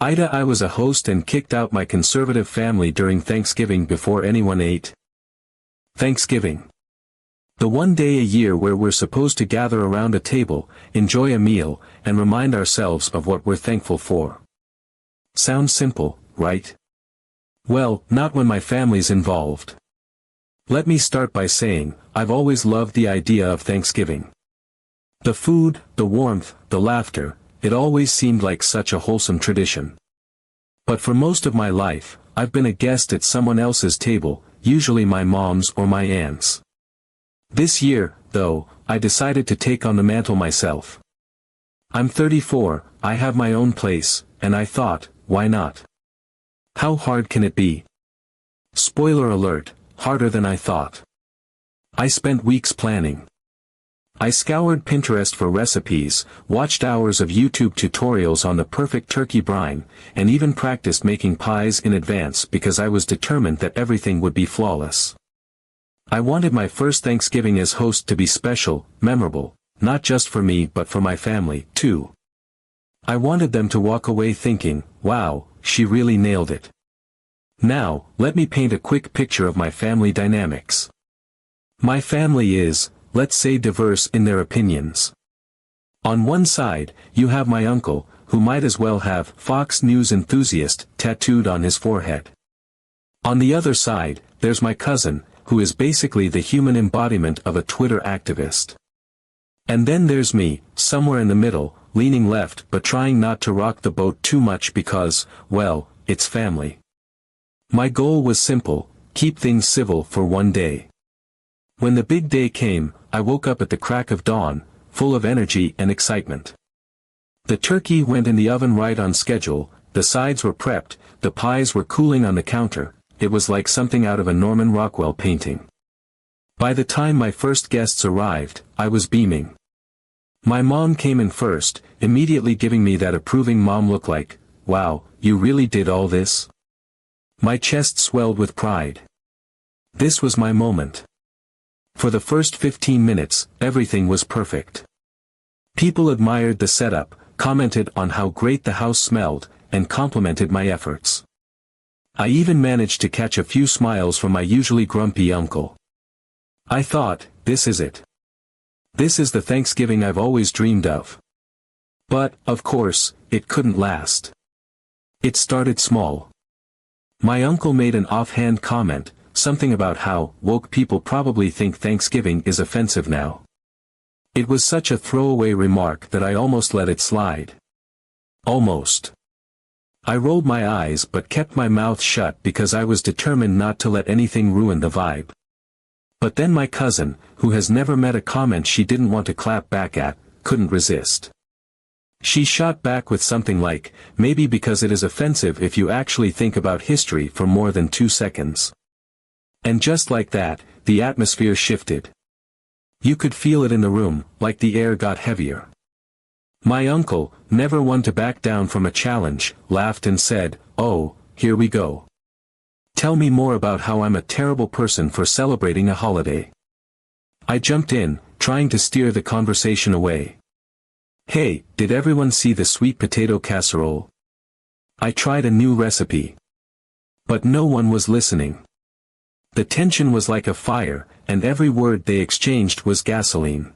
AITA. I was a host and kicked out my conservative family during Thanksgiving before anyone ate. Thanksgiving. The one day a year where we're supposed to gather around a table, enjoy a meal, and remind ourselves of what we're thankful for. Sounds simple, right? Well, not when my family's involved. Let me start by saying, I've always loved the idea of Thanksgiving. The food, the warmth, the laughter, it always seemed like such a wholesome tradition. But for most of my life, I've been a guest at someone else's table, usually my mom's or my aunt's. This year, though, I decided to take on the mantle myself. I'm 34, I have my own place, and I thought, why not? How hard can it be? Spoiler alert, harder than I thought. I spent weeks planning. I scoured Pinterest for recipes, watched hours of YouTube tutorials on the perfect turkey brine, and even practiced making pies in advance because I was determined that everything would be flawless. I wanted my first Thanksgiving as host to be special, memorable, not just for me but for my family, too. I wanted them to walk away thinking, wow, she really nailed it. Now, let me paint a quick picture of my family dynamics. My family is, let's say, diverse in their opinions. On one side, you have my uncle, who might as well have Fox News enthusiast tattooed on his forehead. On the other side, there's my cousin, who is basically the human embodiment of a Twitter activist. And then there's me, somewhere in the middle, leaning left but trying not to rock the boat too much because, well, it's family. My goal was simple, keep things civil for one day. When the big day came, I woke up at the crack of dawn, full of energy and excitement. The turkey went in the oven right on schedule, the sides were prepped, the pies were cooling on the counter, it was like something out of a Norman Rockwell painting. By the time my first guests arrived, I was beaming. My mom came in first, immediately giving me that approving mom look like, wow, you really did all this? My chest swelled with pride. This was my moment. For the first 15 minutes, everything was perfect. People admired the setup, commented on how great the house smelled, and complimented my efforts. I even managed to catch a few smiles from my usually grumpy uncle. I thought, this is it. This is the Thanksgiving I've always dreamed of. But, of course, it couldn't last. It started small. My uncle made an offhand comment, something about how woke people probably think Thanksgiving is offensive now. It was such a throwaway remark that I almost let it slide. Almost. I rolled my eyes but kept my mouth shut because I was determined not to let anything ruin the vibe. But then my cousin, who has never met a comment she didn't want to clap back at, couldn't resist. She shot back with something like, maybe because it is offensive if you actually think about history for more than 2 seconds. And just like that, the atmosphere shifted. You could feel it in the room, like the air got heavier. My uncle, never one to back down from a challenge, laughed and said, oh, here we go. Tell me more about how I'm a terrible person for celebrating a holiday. I jumped in, trying to steer the conversation away. Hey, did everyone see the sweet potato casserole? I tried a new recipe. But no one was listening. The tension was like a fire, and every word they exchanged was gasoline.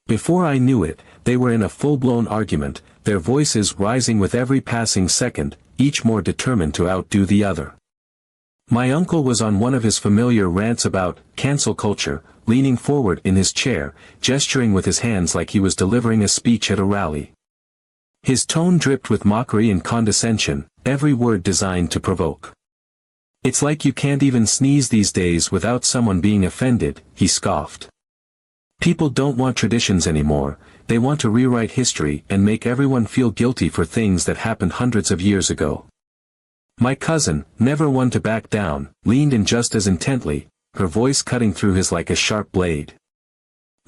Before I knew it, they were in a full-blown argument, their voices rising with every passing second, each more determined to outdo the other. My uncle was on one of his familiar rants about cancel culture, leaning forward in his chair, gesturing with his hands like he was delivering a speech at a rally. His tone dripped with mockery and condescension, every word designed to provoke. It's like you can't even sneeze these days without someone being offended, he scoffed. People don't want traditions anymore, they want to rewrite history and make everyone feel guilty for things that happened hundreds of years ago. My cousin, never one to back down, leaned in just as intently, her voice cutting through his like a sharp blade.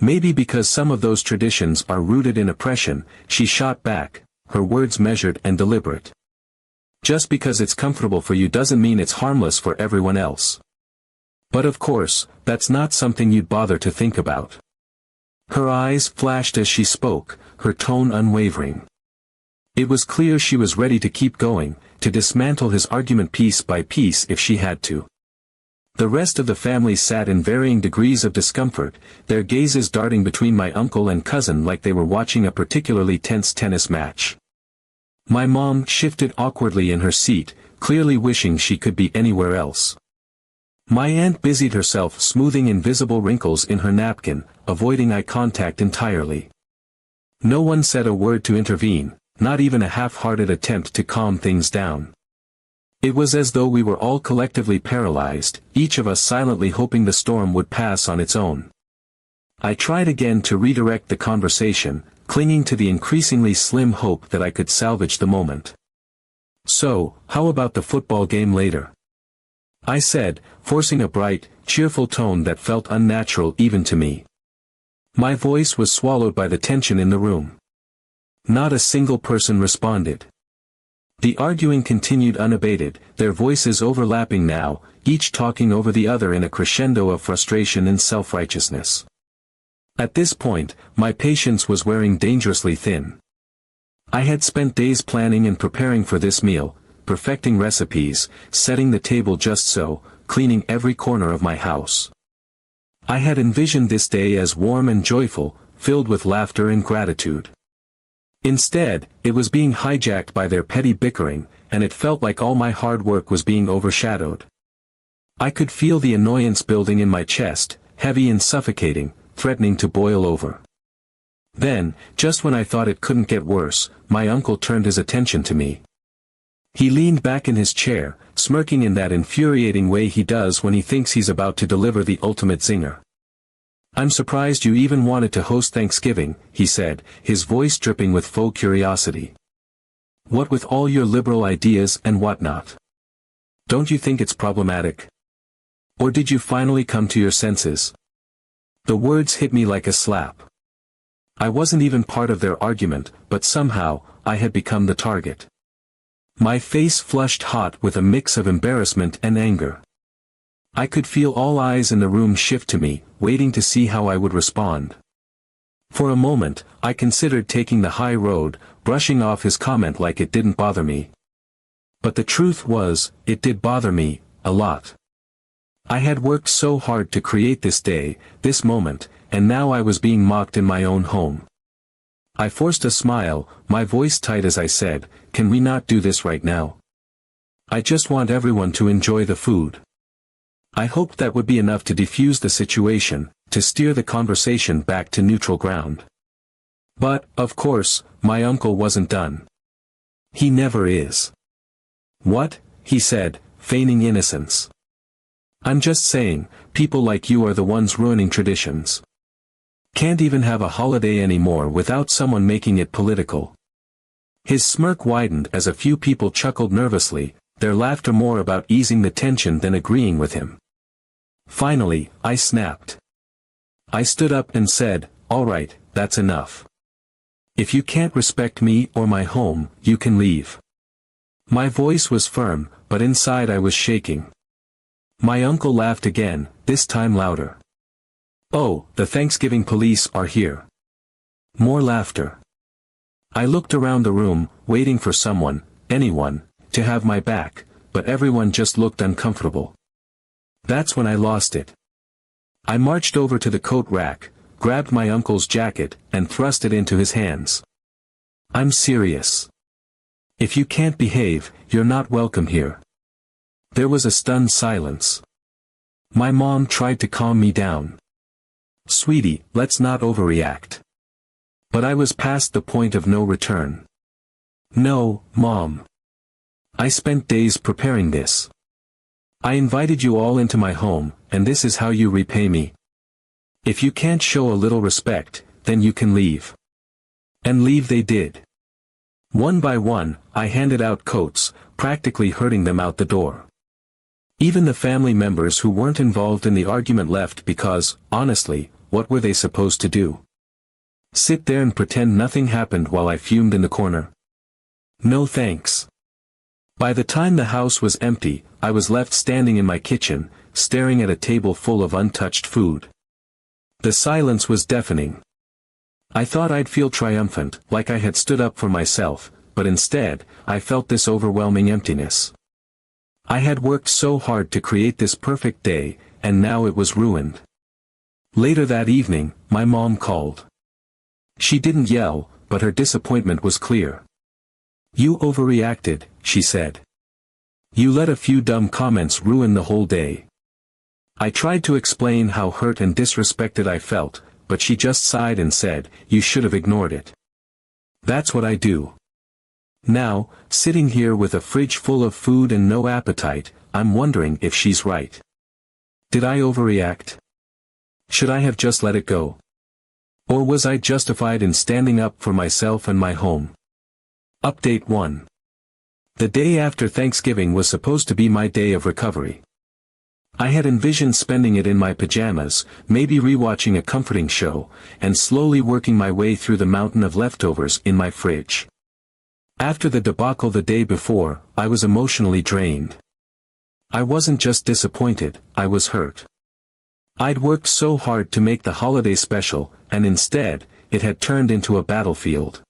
Maybe because some of those traditions are rooted in oppression, she shot back, her words measured and deliberate. Just because it's comfortable for you doesn't mean it's harmless for everyone else. But of course, that's not something you'd bother to think about. Her eyes flashed as she spoke, her tone unwavering. It was clear she was ready to keep going, to dismantle his argument piece by piece if she had to. The rest of the family sat in varying degrees of discomfort, their gazes darting between my uncle and cousin like they were watching a particularly tense tennis match. My mom shifted awkwardly in her seat, clearly wishing she could be anywhere else. My aunt busied herself smoothing invisible wrinkles in her napkin, avoiding eye contact entirely. No one said a word to intervene, not even a half-hearted attempt to calm things down. It was as though we were all collectively paralyzed, each of us silently hoping the storm would pass on its own. I tried again to redirect the conversation, clinging to the increasingly slim hope that I could salvage the moment. "So, how about the football game later?" I said, forcing a bright, cheerful tone that felt unnatural even to me. My voice was swallowed by the tension in the room. Not a single person responded. The arguing continued unabated, their voices overlapping now, each talking over the other in a crescendo of frustration and self-righteousness. At this point, my patience was wearing dangerously thin. I had spent days planning and preparing for this meal, perfecting recipes, setting the table just so, cleaning every corner of my house. I had envisioned this day as warm and joyful, filled with laughter and gratitude. Instead, it was being hijacked by their petty bickering, and it felt like all my hard work was being overshadowed. I could feel the annoyance building in my chest, heavy and suffocating, threatening to boil over. Then, just when I thought it couldn't get worse, my uncle turned his attention to me. He leaned back in his chair, smirking in that infuriating way he does when he thinks he's about to deliver the ultimate zinger. "I'm surprised you even wanted to host Thanksgiving," he said, his voice dripping with faux curiosity. "What with all your liberal ideas and whatnot? Don't you think it's problematic? Or did you finally come to your senses?" The words hit me like a slap. I wasn't even part of their argument, but somehow, I had become the target. My face flushed hot with a mix of embarrassment and anger. I could feel all eyes in the room shift to me, waiting to see how I would respond. For a moment, I considered taking the high road, brushing off his comment like it didn't bother me. But the truth was, it did bother me, a lot. I had worked so hard to create this day, this moment, and now I was being mocked in my own home. I forced a smile, my voice tight as I said, "Can we not do this right now? I just want everyone to enjoy the food." I hoped that would be enough to defuse the situation, to steer the conversation back to neutral ground. But, of course, my uncle wasn't done. He never is. "What?" he said, feigning innocence. "I'm just saying, people like you are the ones ruining traditions. Can't even have a holiday anymore without someone making it political." His smirk widened as a few people chuckled nervously, their laughter more about easing the tension than agreeing with him. Finally, I snapped. I stood up and said, "All right, that's enough. If you can't respect me or my home, you can leave." My voice was firm, but inside I was shaking. My uncle laughed again, this time louder. "Oh, the Thanksgiving police are here." More laughter. I looked around the room, waiting for someone, anyone, to have my back, but everyone just looked uncomfortable. That's when I lost it. I marched over to the coat rack, grabbed my uncle's jacket, and thrust it into his hands. "I'm serious. If you can't behave, you're not welcome here." There was a stunned silence. My mom tried to calm me down. "Sweetie, let's not overreact." But I was past the point of no return. "No, Mom. I spent days preparing this. I invited you all into my home, and this is how you repay me. If you can't show a little respect, then you can leave." And leave they did. One by one, I handed out coats, practically herding them out the door. Even the family members who weren't involved in the argument left because, honestly, what were they supposed to do? Sit there and pretend nothing happened while I fumed in the corner? No thanks. By the time the house was empty, I was left standing in my kitchen, staring at a table full of untouched food. The silence was deafening. I thought I'd feel triumphant, like I had stood up for myself, but instead, I felt this overwhelming emptiness. I had worked so hard to create this perfect day, and now it was ruined. Later that evening, my mom called. She didn't yell, but her disappointment was clear. "You overreacted," she said. "You let a few dumb comments ruin the whole day." I tried to explain how hurt and disrespected I felt, but she just sighed and said, "You should have ignored it." That's what I do. Now, sitting here with a fridge full of food and no appetite, I'm wondering if she's right. Did I overreact? Should I have just let it go? Or was I justified in standing up for myself and my home? Update 1. The day after Thanksgiving was supposed to be my day of recovery. I had envisioned spending it in my pajamas, maybe rewatching a comforting show, and slowly working my way through the mountain of leftovers in my fridge. After the debacle the day before, I was emotionally drained. I wasn't just disappointed, I was hurt. I'd worked so hard to make the holiday special, and instead, it had turned into a battlefield.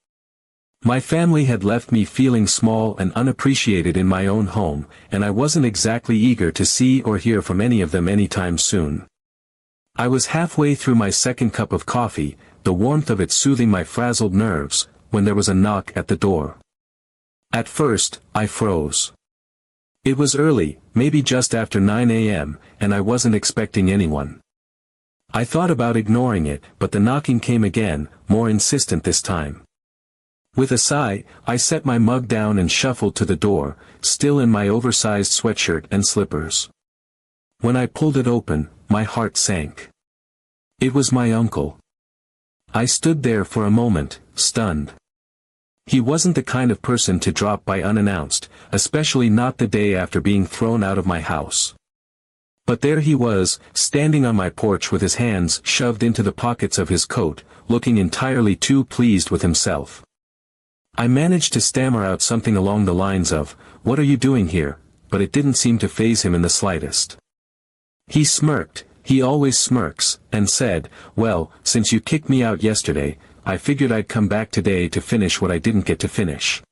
My family had left me feeling small and unappreciated in my own home, and I wasn't exactly eager to see or hear from any of them anytime soon. I was halfway through my second cup of coffee, the warmth of it soothing my frazzled nerves, when there was a knock at the door. At first, I froze. It was early, maybe just after 9 a.m., and I wasn't expecting anyone. I thought about ignoring it, but the knocking came again, more insistent this time. With a sigh, I set my mug down and shuffled to the door, still in my oversized sweatshirt and slippers. When I pulled it open, my heart sank. It was my uncle. I stood there for a moment, stunned. He wasn't the kind of person to drop by unannounced, especially not the day after being thrown out of my house. But there he was, standing on my porch with his hands shoved into the pockets of his coat, looking entirely too pleased with himself. I managed to stammer out something along the lines of, "What are you doing here?" but it didn't seem to faze him in the slightest. He smirked, he always smirks, and said, "Well, since you kicked me out yesterday, I figured I'd come back today to finish what I didn't get to finish."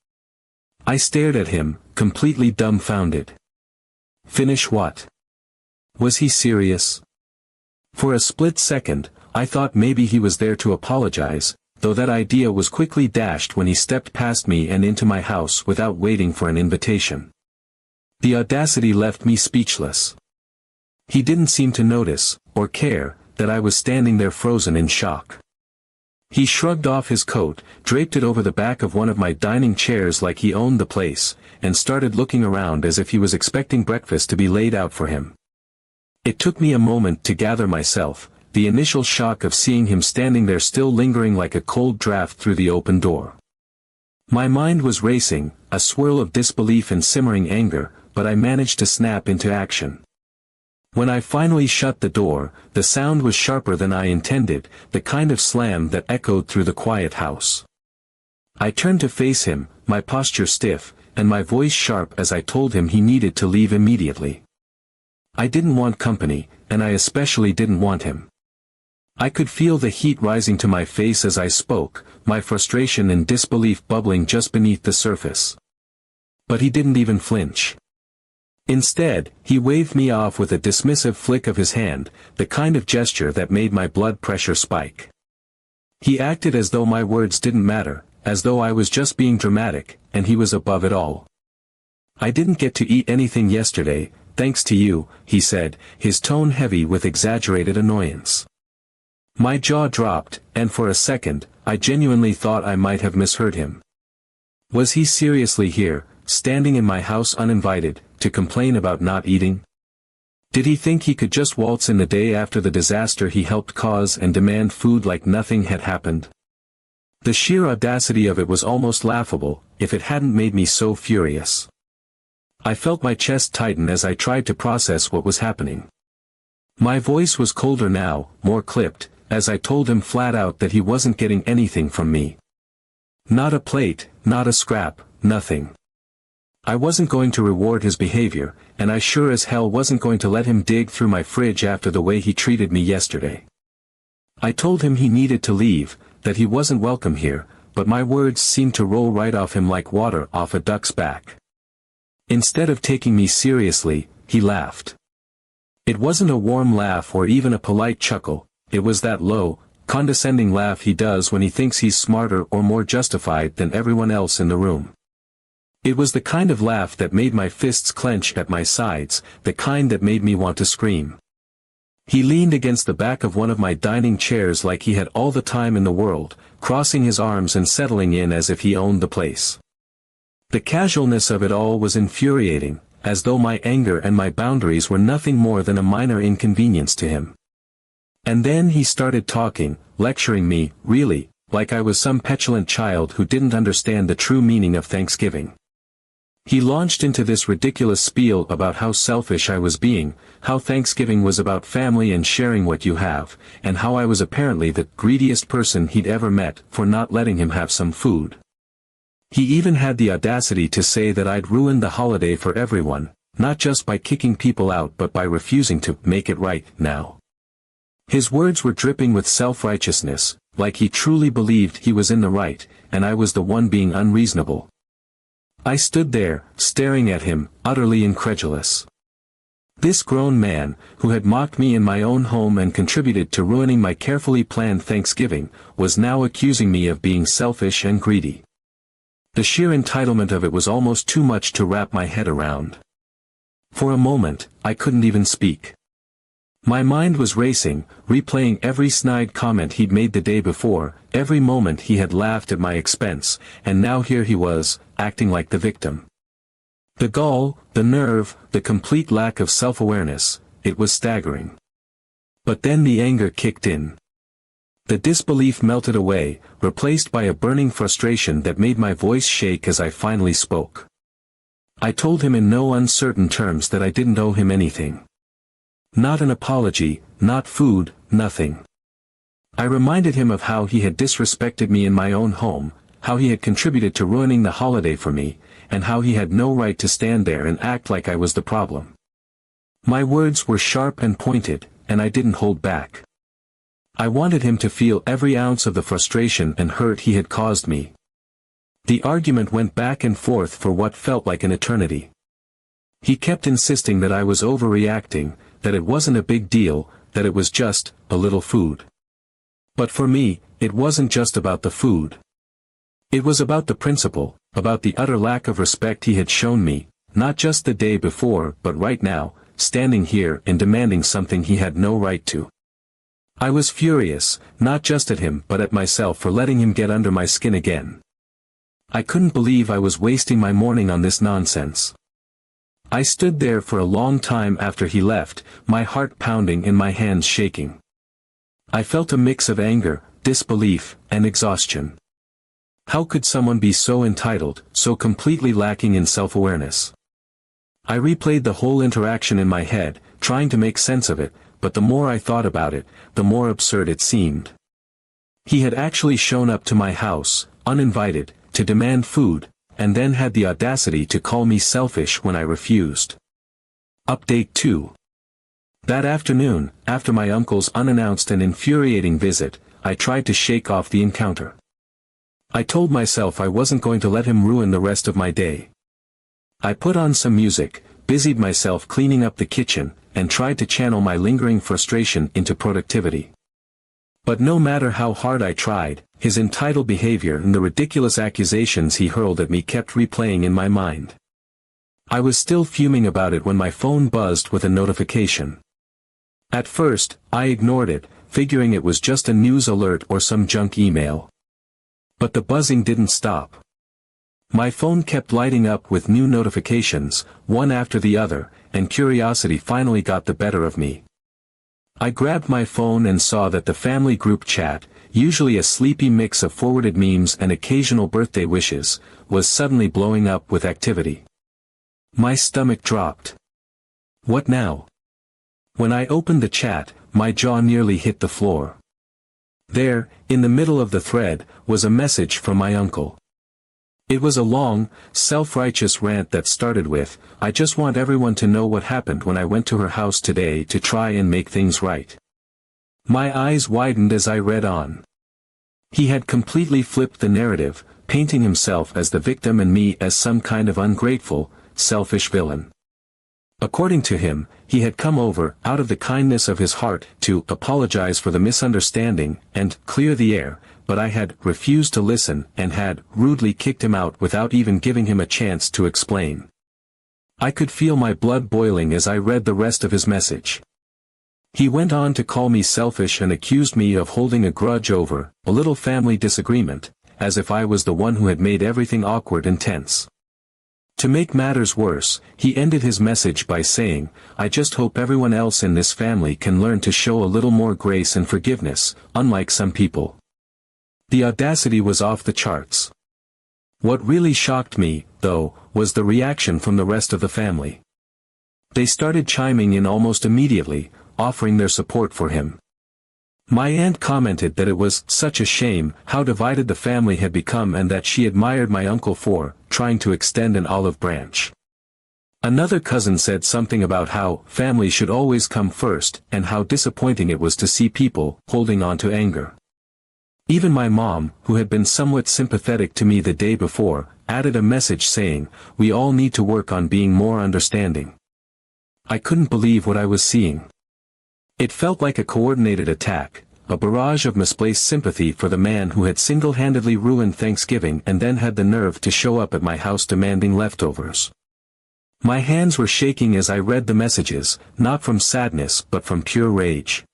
I stared at him, completely dumbfounded. Finish what? Was he serious? For a split second, I thought maybe he was there to apologize, though that idea was quickly dashed when he stepped past me and into my house without waiting for an invitation. The audacity left me speechless. He didn't seem to notice, or care, that I was standing there frozen in shock. He shrugged off his coat, draped it over the back of one of my dining chairs like he owned the place, and started looking around as if he was expecting breakfast to be laid out for him. It took me a moment to gather myself, the initial shock of seeing him standing there still lingering like a cold draft through the open door. My mind was racing, a swirl of disbelief and simmering anger, but I managed to snap into action. When I finally shut the door, the sound was sharper than I intended, the kind of slam that echoed through the quiet house. I turned to face him, my posture stiff, and my voice sharp as I told him he needed to leave immediately. I didn't want company, and I especially didn't want him. I could feel the heat rising to my face as I spoke, my frustration and disbelief bubbling just beneath the surface. But he didn't even flinch. Instead, he waved me off with a dismissive flick of his hand, the kind of gesture that made my blood pressure spike. He acted as though my words didn't matter, as though I was just being dramatic, and he was above it all. "I didn't get to eat anything yesterday, thanks to you," he said, his tone heavy with exaggerated annoyance. My jaw dropped, and for a second, I genuinely thought I might have misheard him. Was he seriously here, standing in my house uninvited, to complain about not eating? Did he think he could just waltz in the day after the disaster he helped cause and demand food like nothing had happened? The sheer audacity of it was almost laughable, if it hadn't made me so furious. I felt my chest tighten as I tried to process what was happening. My voice was colder now, more clipped, as I told him flat out that he wasn't getting anything from me. Not a plate, not a scrap, nothing. I wasn't going to reward his behavior, and I sure as hell wasn't going to let him dig through my fridge after the way he treated me yesterday. I told him he needed to leave, that he wasn't welcome here, but my words seemed to roll right off him like water off a duck's back. Instead of taking me seriously, he laughed. It wasn't a warm laugh or even a polite chuckle, it was that low, condescending laugh he does when he thinks he's smarter or more justified than everyone else in the room. It was the kind of laugh that made my fists clench at my sides, the kind that made me want to scream. He leaned against the back of one of my dining chairs like he had all the time in the world, crossing his arms and settling in as if he owned the place. The casualness of it all was infuriating, as though my anger and my boundaries were nothing more than a minor inconvenience to him. And then he started talking, lecturing me, really, like I was some petulant child who didn't understand the true meaning of Thanksgiving. He launched into this ridiculous spiel about how selfish I was being, how Thanksgiving was about family and sharing what you have, and how I was apparently the greediest person he'd ever met for not letting him have some food. He even had the audacity to say that I'd ruined the holiday for everyone, not just by kicking people out but by refusing to make it right now. His words were dripping with self-righteousness, like he truly believed he was in the right, and I was the one being unreasonable. I stood there, staring at him, utterly incredulous. This grown man, who had mocked me in my own home and contributed to ruining my carefully planned Thanksgiving, was now accusing me of being selfish and greedy. The sheer entitlement of it was almost too much to wrap my head around. For a moment, I couldn't even speak. My mind was racing, replaying every snide comment he'd made the day before, every moment he had laughed at my expense, and now here he was, acting like the victim. The gall, the nerve, the complete lack of self-awareness, it was staggering. But then the anger kicked in. The disbelief melted away, replaced by a burning frustration that made my voice shake as I finally spoke. I told him in no uncertain terms that I didn't owe him anything. Not an apology, not food, nothing. I reminded him of how he had disrespected me in my own home, how he had contributed to ruining the holiday for me, and how he had no right to stand there and act like I was the problem. My words were sharp and pointed, and I didn't hold back. I wanted him to feel every ounce of the frustration and hurt he had caused me. The argument went back and forth for what felt like an eternity. He kept insisting that I was overreacting, that it wasn't a big deal, that it was just a little food. But for me, it wasn't just about the food. It was about the principle, about the utter lack of respect he had shown me, not just the day before but right now, standing here and demanding something he had no right to. I was furious, not just at him but at myself for letting him get under my skin again. I couldn't believe I was wasting my morning on this nonsense. I stood there for a long time after he left, my heart pounding and my hands shaking. I felt a mix of anger, disbelief, and exhaustion. How could someone be so entitled, so completely lacking in self-awareness? I replayed the whole interaction in my head, trying to make sense of it, but the more I thought about it, the more absurd it seemed. He had actually shown up to my house, uninvited, to demand food, and then had the audacity to call me selfish when I refused. Update 2. That afternoon, after my uncle's unannounced and infuriating visit, I tried to shake off the encounter. I told myself I wasn't going to let him ruin the rest of my day. I put on some music, busied myself cleaning up the kitchen, and tried to channel my lingering frustration into productivity. But no matter how hard I tried, his entitled behavior and the ridiculous accusations he hurled at me kept replaying in my mind. I was still fuming about it when my phone buzzed with a notification. At first, I ignored it, figuring it was just a news alert or some junk email. But the buzzing didn't stop. My phone kept lighting up with new notifications, one after the other, and curiosity finally got the better of me. I grabbed my phone and saw that the family group chat, usually a sleepy mix of forwarded memes and occasional birthday wishes, was suddenly blowing up with activity. My stomach dropped. What now? When I opened the chat, my jaw nearly hit the floor. There, in the middle of the thread, was a message from my uncle. It was a long, self-righteous rant that started with, "I just want everyone to know what happened when I went to her house today to try and make things right." My eyes widened as I read on. He had completely flipped the narrative, painting himself as the victim and me as some kind of ungrateful, selfish villain. According to him, he had come over, out of the kindness of his heart, to apologize for the misunderstanding and clear the air, but I had refused to listen and had rudely kicked him out without even giving him a chance to explain. I could feel my blood boiling as I read the rest of his message. He went on to call me selfish and accused me of holding a grudge over a little family disagreement, as if I was the one who had made everything awkward and tense. To make matters worse, he ended his message by saying, "I just hope everyone else in this family can learn to show a little more grace and forgiveness, unlike some people." The audacity was off the charts. What really shocked me, though, was the reaction from the rest of the family. They started chiming in almost immediately, offering their support for him. My aunt commented that it was such a shame how divided the family had become and that she admired my uncle for trying to extend an olive branch. Another cousin said something about how family should always come first and how disappointing it was to see people holding on to anger. Even my mom, who had been somewhat sympathetic to me the day before, added a message saying, "We all need to work on being more understanding." I couldn't believe what I was seeing. It felt like a coordinated attack, a barrage of misplaced sympathy for the man who had single-handedly ruined Thanksgiving and then had the nerve to show up at my house demanding leftovers. My hands were shaking as I read the messages, not from sadness but from pure rage.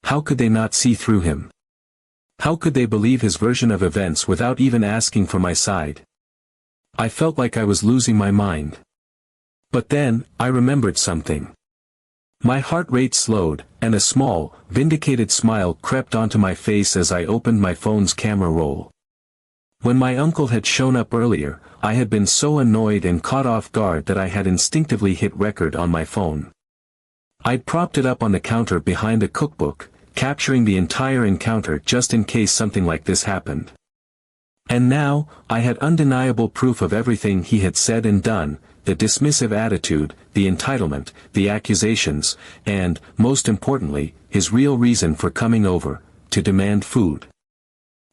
How could they not see through him? How could they believe his version of events without even asking for my side? I felt like I was losing my mind. But then, I remembered something. My heart rate slowed, and a small, vindicated smile crept onto my face as I opened my phone's camera roll. When my uncle had shown up earlier, I had been so annoyed and caught off guard that I had instinctively hit record on my phone. I'd propped it up on the counter behind a cookbook, capturing the entire encounter just in case something like this happened. And now, I had undeniable proof of everything he had said and done, the dismissive attitude, the entitlement, the accusations, and, most importantly, his real reason for coming over, to demand food.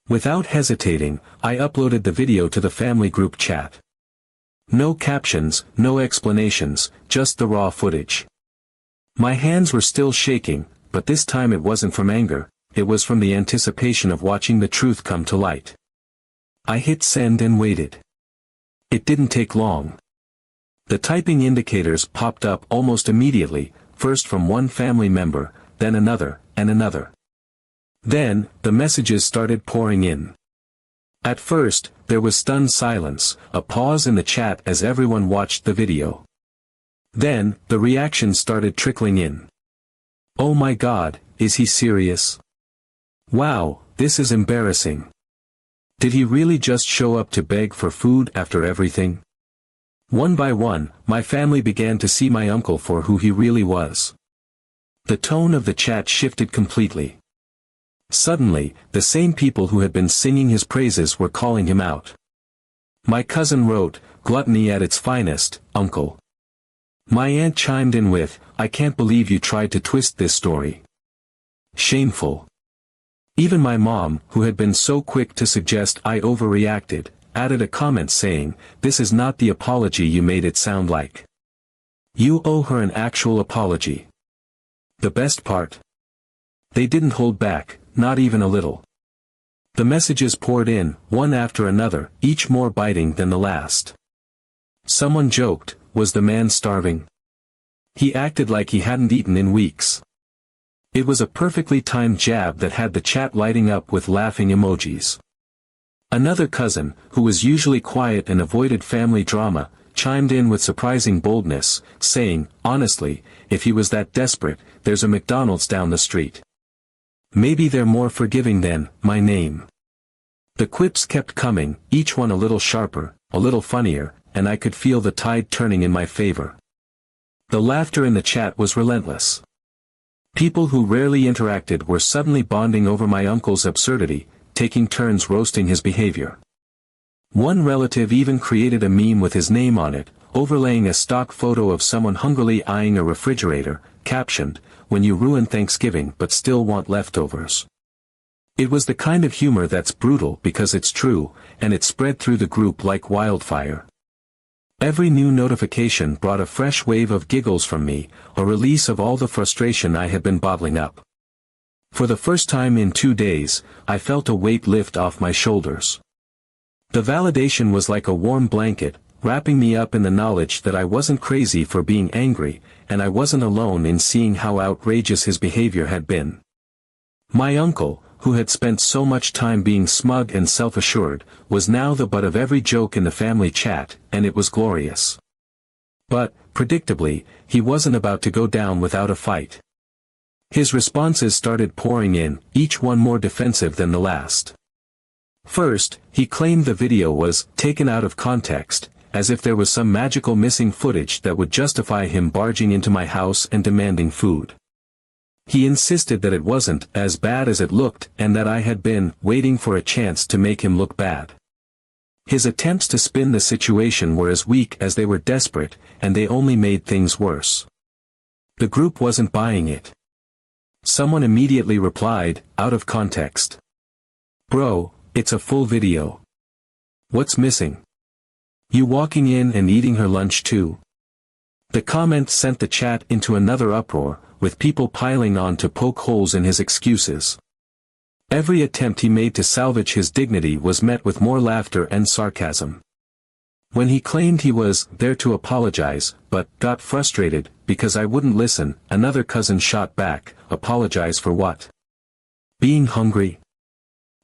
Without hesitating, I uploaded the video to the family group chat. No captions, no explanations, just the raw footage. My hands were still shaking, but this time it wasn't from anger, it was from the anticipation of watching the truth come to light. I hit send and waited. It didn't take long. The typing indicators popped up almost immediately, first from one family member, then another, and another. Then, the messages started pouring in. At first, there was stunned silence, a pause in the chat as everyone watched the video. Then, the reactions started trickling in. "Oh my God, is he serious? Wow, this is embarrassing. Did he really just show up to beg for food after everything?" One by one, my family began to see my uncle for who he really was. The tone of the chat shifted completely. Suddenly, the same people who had been singing his praises were calling him out. My cousin wrote, "Gluttony at its finest, uncle." My aunt chimed in with, "I can't believe you tried to twist this story. Shameful." Even my mom, who had been so quick to suggest I overreacted, added a comment saying, "This is not the apology you made it sound like. You owe her an actual apology." The best part? They didn't hold back, not even a little. The messages poured in, one after another, each more biting than the last. Someone joked, "Was the man starving?" He acted like he hadn't eaten in weeks. It was a perfectly timed jab that had the chat lighting up with laughing emojis. Another cousin, who was usually quiet and avoided family drama, chimed in with surprising boldness, saying, "Honestly, if he was that desperate, there's a McDonald's down the street. Maybe they're more forgiving than my name." The quips kept coming, each one a little sharper, a little funnier, and I could feel the tide turning in my favor. The laughter in the chat was relentless. People who rarely interacted were suddenly bonding over my uncle's absurdity, taking turns roasting his behavior. One relative even created a meme with his name on it, overlaying a stock photo of someone hungrily eyeing a refrigerator, captioned, "When you ruin Thanksgiving but still want leftovers." It was the kind of humor that's brutal because it's true, and it spread through the group like wildfire. Every new notification brought a fresh wave of giggles from me, a release of all the frustration I had been bottling up. For the first time in 2 days, I felt a weight lift off my shoulders. The validation was like a warm blanket, wrapping me up in the knowledge that I wasn't crazy for being angry, and I wasn't alone in seeing how outrageous his behavior had been. My uncle, who had spent so much time being smug and self-assured, was now the butt of every joke in the family chat, and it was glorious. But, predictably, he wasn't about to go down without a fight. His responses started pouring in, each one more defensive than the last. First, he claimed the video was taken out of context, as if there was some magical missing footage that would justify him barging into my house and demanding food. He insisted that it wasn't as bad as it looked and that I had been waiting for a chance to make him look bad. His attempts to spin the situation were as weak as they were desperate, and they only made things worse. The group wasn't buying it. Someone immediately replied, out of context. "Bro, it's a full video. What's missing? You walking in and eating her lunch too?" The comment sent the chat into another uproar, with people piling on to poke holes in his excuses. Every attempt he made to salvage his dignity was met with more laughter and sarcasm. When he claimed he was there to apologize, but got frustrated because I wouldn't listen, another cousin shot back, "Apologize for what? Being hungry?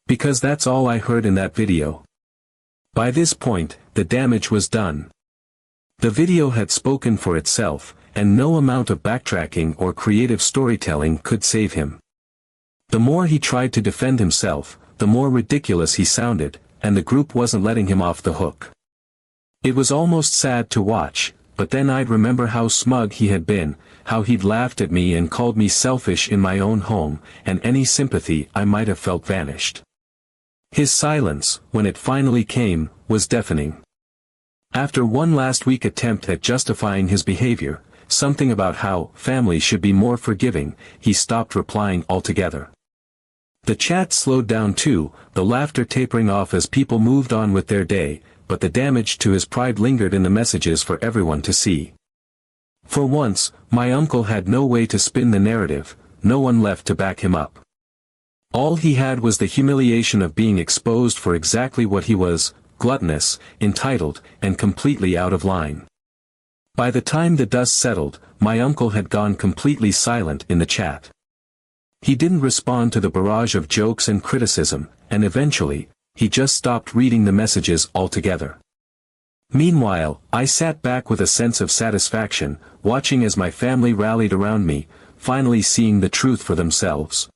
Because that's all I heard in that video." By this point, the damage was done. The video had spoken for itself, and no amount of backtracking or creative storytelling could save him. The more he tried to defend himself, the more ridiculous he sounded, and the group wasn't letting him off the hook. It was almost sad to watch, but then I'd remember how smug he had been, how he'd laughed at me and called me selfish in my own home, and any sympathy I might have felt vanished. His silence, when it finally came, was deafening. After one last weak attempt at justifying his behavior, something about how family should be more forgiving, he stopped replying altogether. The chat slowed down too, the laughter tapering off as people moved on with their day, but the damage to his pride lingered in the messages for everyone to see. For once, my uncle had no way to spin the narrative, no one left to back him up. All he had was the humiliation of being exposed for exactly what he was, gluttonous, entitled, and completely out of line. By the time the dust settled, my uncle had gone completely silent in the chat. He didn't respond to the barrage of jokes and criticism, and eventually, he just stopped reading the messages altogether. Meanwhile, I sat back with a sense of satisfaction, watching as my family rallied around me, finally seeing the truth for themselves.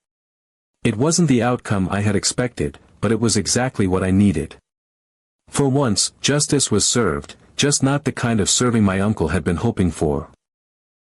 It wasn't the outcome I had expected, but it was exactly what I needed. For once, justice was served, just not the kind of serving my uncle had been hoping for.